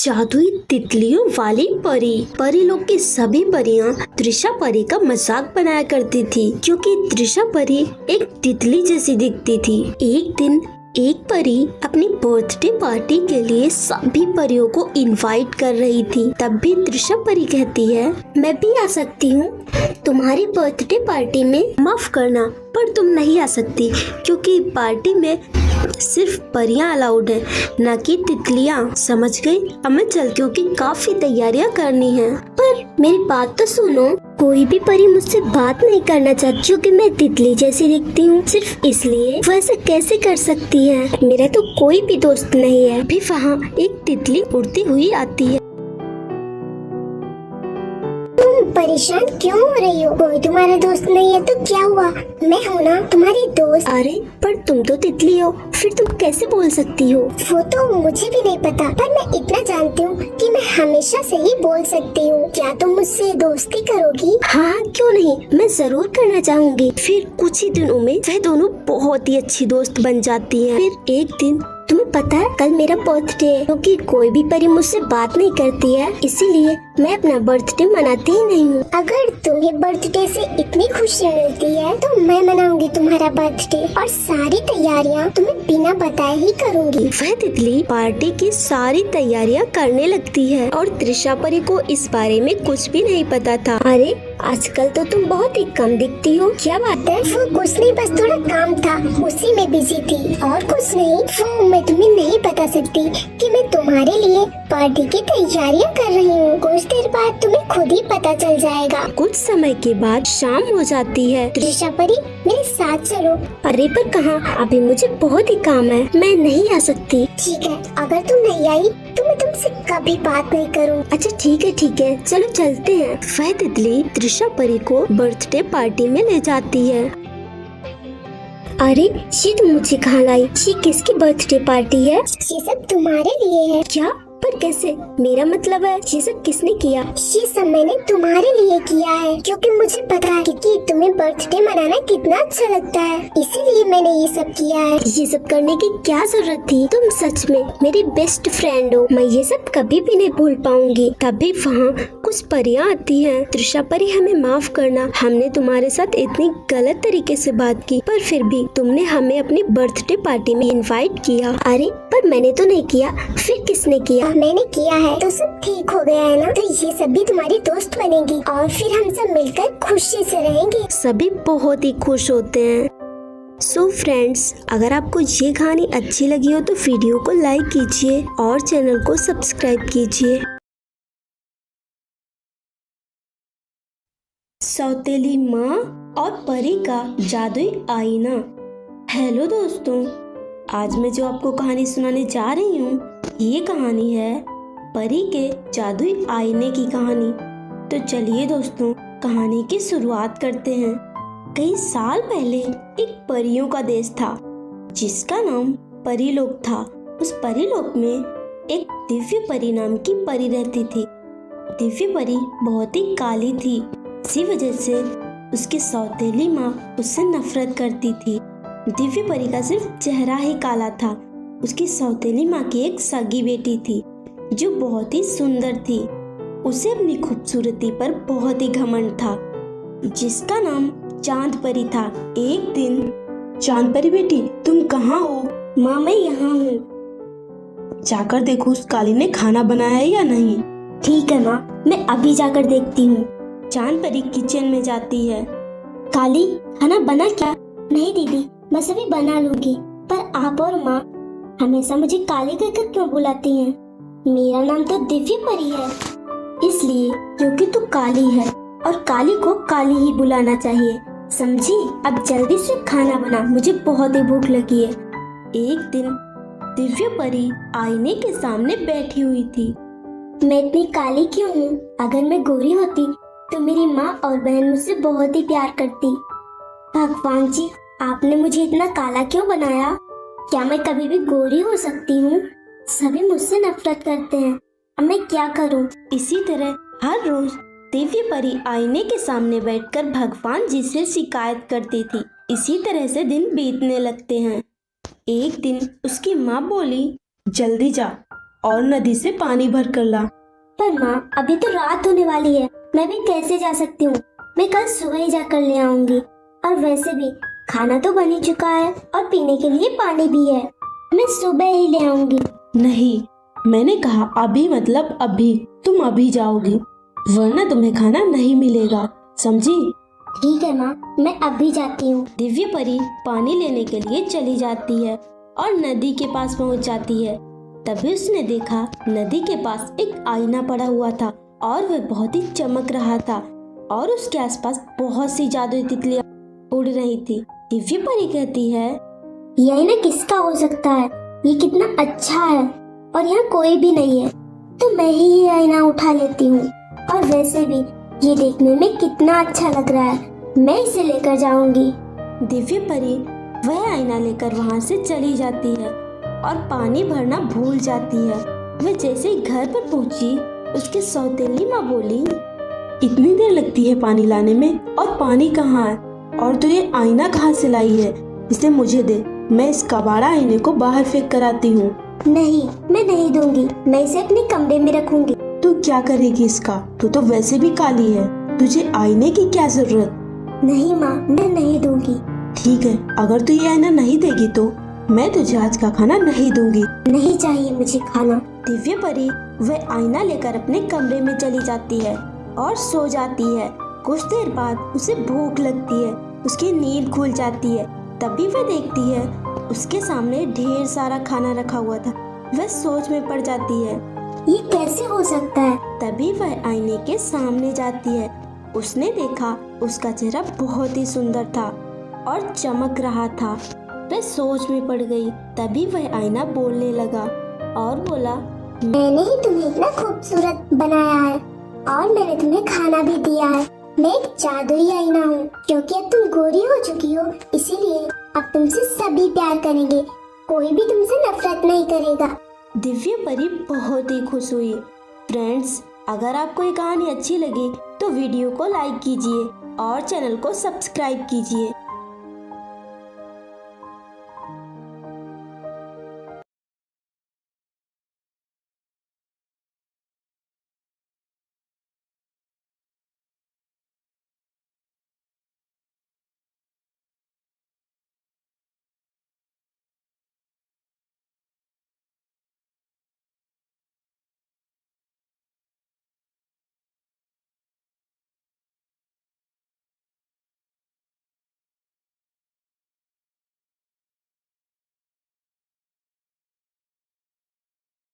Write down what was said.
जादुई तितलियों वाली परी। परी लोग की सभी परियां त्रिशा परी का मजाक बनाया करती थी, क्योंकि त्रिशा परी एक तितली जैसी दिखती थी। एक दिन एक परी अपनी बर्थडे पार्टी के लिए सभी परियों को इनवाइट कर रही थी। तब भी त्रिशा परी कहती है, मैं भी आ सकती हूँ तुम्हारी बर्थडे पार्टी में। माफ करना, पर तुम नहीं आ सकती, क्योंकि पार्टी में सिर्फ परियां अलाउड है, न कि तितलियां। समझ गई? अब मैं चलती हूँ, क्योंकि काफी तैयारियां करनी है। पर मेरी बात तो सुनो, कोई भी परी मुझसे बात नहीं करना चाहती, क्योंकि मैं तितली जैसी दिखती हूँ। सिर्फ इसलिए वो ऐसा कैसे कर सकती है? मेरा तो कोई भी दोस्त नहीं है। भी वहाँ एक तितली उड़ती हुई आती है। परेशान क्यों हो रही हो? कोई तुम्हारा दोस्त नहीं है तो क्या हुआ? मैं हूँ ना तुम्हारी दोस्त। अरे पर तुम तो तितली हो, फिर तुम कैसे बोल सकती हो? वो तो मुझे भी नहीं पता, पर मैं इतना जानती हूँ कि मैं हमेशा से ही बोल सकती हूँ। क्या तुम मुझसे दोस्ती करोगी? हाँ, क्यों नहीं, मैं जरूर करना चाहूँगी। फिर कुछ ही दिनों में वह दोनों बहुत ही अच्छी दोस्त बन जाती हैं। फिर एक दिन, तुम्हें पता है कल मेरा बर्थडे है, क्योंकि कोई भी परी मुझसे बात नहीं करती है, इसीलिए मैं अपना बर्थडे मनाती ही नहीं हूँ। अगर तुम्हें बर्थडे से इतनी खुशी मिलती है तो मैं मनाऊंगी तुम्हारा बर्थडे, और सारी तैयारियाँ तुम्हें बिना बताए ही करूंगी। वह तितली पार्टी की सारी तैयारियाँ करने लगती है, और त्रिशा परी को इस बारे में कुछ भी नहीं पता था। अरे आजकल तो तुम बहुत ही कम दिखती हो, क्या बात है? वो कुछ नहीं, बस थोड़ा काम था, उसी में बिजी थी, और कुछ नहीं। वो मैं तुम्हें नहीं बता सकती कि मैं तुम्हारे लिए पार्टी की तैयारियां कर रही हूँ। कुछ देर बाद तुम्हें खुद ही पता चल जाएगा। कुछ समय के बाद शाम हो जाती है। त्रिशा परी, मेरे साथ चलो। अरे पर कहाँ, अभी मुझे बहुत ही काम है, मैं नहीं आ सकती। ठीक है, अगर तुम नहीं आई तो मैं तुमसे कभी बात नहीं करूँ। अच्छा ठीक है, चलो चलते हैं। वह तितली त्रिशा परी को बर्थडे पार्टी में ले जाती है। अरे ये तुम मुझे कहाँ लाई? ये किसकी बर्थडे पार्टी है? ये सब तुम्हारे लिए है। क्या? पर कैसे? मेरा मतलब है, ये सब किसने किया? ये सब मैंने तुम्हारे लिए किया है, क्योंकि मुझे पता है कि तुम्हें बर्थडे मनाना कितना अच्छा लगता है, इसीलिए मैंने ये सब किया है। ये सब करने की क्या जरूरत थी? तुम सच में मेरी बेस्ट फ्रेंड हो, मैं ये सब कभी भी नहीं भूल पाऊंगी। तभी वहाँ कुछ परियां आती हैं। त्रिशा परी, हमें माफ करना, हमने तुम्हारे साथ इतनी गलत तरीके से बात की, पर फिर भी तुमने हमें अपनी बर्थडे पार्टी में इनवाइट किया। अरे पर मैंने तो नहीं किया, फिर किसने किया? मैंने किया है, तो सब ठीक हो गया है ना? तो ये सब भी तुम्हारी दोस्त बनेगी, और फिर हम सब मिलकर खुशी से रहेंगे। सभी बहुत ही खुश होते हैं। सो फ्रेंड्स, अगर आपको ये कहानी अच्छी लगी हो तो वीडियो को लाइक कीजिए और चैनल को सब्सक्राइब कीजिए। सौतेली माँ और परी का जादुई आईना। हेलो दोस्तों, आज मैं जो आपको कहानी सुनाने जा रही हूँ, ये कहानी है परी के जादुई आईने की कहानी। तो चलिए दोस्तों, कहानी की शुरुआत करते हैं। कई साल पहले एक परियों का देश था, जिसका नाम परीलोक था। उस परीलोक में एक दिव्य परी नाम की परी रहती थी। दिव्य परी बहुत ही काली थी, इसी वजह से उसकी सौतेली माँ उससे नफरत करती थी। दिव्य परी का सिर्फ चेहरा ही काला था। उसकी सौतेली माँ की एक सगी बेटी थी, जो बहुत ही सुंदर थी। उसे अपनी खूबसूरती पर बहुत ही घमंड था, जिसका नाम चांद परी था। एक दिन, चांद परी बेटी, तुम कहाँ हो? माँ, मैं यहाँ हूँ। जाकर देखो उस काली ने खाना बनाया है या नहीं। ठीक है माँ, मैं अभी जाकर देखती हूँ। चांद परी किचन में जाती है। काली, खाना बना क्या? नहीं दीदी, मैं सभी बना लूंगी, पर आप और माँ हमेशा मुझे काली कहकर क्यों बुलाती हैं? मेरा नाम तो दिव्य परी है। इसलिए क्योंकि तू काली है, और काली को काली ही बुलाना चाहिए, समझी? अब जल्दी से खाना बना, मुझे बहुत ही भूख लगी है। एक दिन दिव्य परी आईने के सामने बैठी हुई थी। मैं इतनी काली क्यों हूँ? अगर मैं गोरी होती तो मेरी माँ और बहन मुझसे बहुत ही प्यार करती। भगवान जी, आपने मुझे इतना काला क्यों बनाया? क्या मैं कभी भी गोरी हो सकती हूँ? सभी मुझसे नफरत करते हैं, अब मैं क्या करूँ? इसी तरह हर रोज दिव्य परी आईने के सामने बैठकर भगवान जी से शिकायत करती थी। इसी तरह से दिन बीतने लगते हैं। एक दिन उसकी माँ बोली, जल्दी जा, और नदी से पानी भर कर ला। पर माँ अभी तो रात होने वाली है, मैं भी कैसे जा सकती हूँ? मैं कल सुबह ही जाकर ले आऊंगी। और वैसे भी खाना तो बन ही चुका है और पीने के लिए पानी भी है, मैं सुबह ही ले आऊंगी। नहीं, मैंने कहा अभी मतलब अभी। तुम अभी जाओगी वरना तुम्हें खाना नहीं मिलेगा, समझी? ठीक है माँ, मैं अभी जाती हूँ। दिव्य परी पानी लेने के लिए चली जाती है और नदी के पास पहुंच जाती है। तभी उसने देखा नदी के पास एक आईना पड़ा हुआ था और वह बहुत ही चमक रहा था और उसके आसपास बहुत सी जादुई तितलियां उड़ रही थी। दिव्य परी कहती है, ये आईना किसका हो सकता है? ये कितना अच्छा है और यहाँ कोई भी नहीं है, तो मैं ही ये आईना उठा लेती हूँ। और वैसे भी ये देखने में कितना अच्छा लग रहा है, मैं इसे लेकर जाऊंगी। दिव्य परी वह आईना लेकर वहां से चली जाती है और पानी भरना भूल जाती है। वह जैसे ही घर पर पहुंची उसकी सौतेली माँ बोली, इतनी देर लगती है पानी लाने में और पानी कहाँ है? और तो ये आईना कहाँ से लाई है? इसे मुझे दे, मैं इस कबाड़ा आईने को बाहर फेंक कर आती हूँ। नहीं, मैं नहीं दूंगी, मैं इसे अपने कमरे में रखूंगी। तू क्या करेगी इसका? तू तो वैसे भी काली है, तुझे आईने की क्या जरूरत? नहीं माँ, मैं नहीं दूंगी। ठीक है, अगर तू ये आईना नहीं देगी तो मैं तुझे आज का खाना नहीं दूंगी। नहीं चाहिए मुझे खाना। दिव्य परी वह आईना लेकर अपने कमरे में चली जाती है और सो जाती है। कुछ देर बाद उसे भूख लगती है, उसकी नींद खुल जाती है। तभी वह देखती है उसके सामने ढेर सारा खाना रखा हुआ था। वह सोच में पड़ जाती है, ये कैसे हो सकता है? तभी वह आईने के सामने जाती है। उसने देखा उसका चेहरा बहुत ही सुंदर था और चमक रहा था। वह सोच में पड़ गई। तभी वह आईना बोलने लगा और बोला, मैंने ही तुम्हें इतना खूबसूरत बनाया है और मैंने तुम्हें खाना भी दिया है। मैं एक जादुई आईना हूँ, क्योंकि अब तुम गोरी हो चुकी हो, इसीलिए अब तुमसे सभी प्यार करेंगे, कोई भी तुमसे नफरत नहीं करेगा। दिव्य परी बहुत ही खुश हुई। फ्रेंड्स, अगर आपको ये कहानी अच्छी लगी तो वीडियो को लाइक कीजिए और चैनल को सब्सक्राइब कीजिए।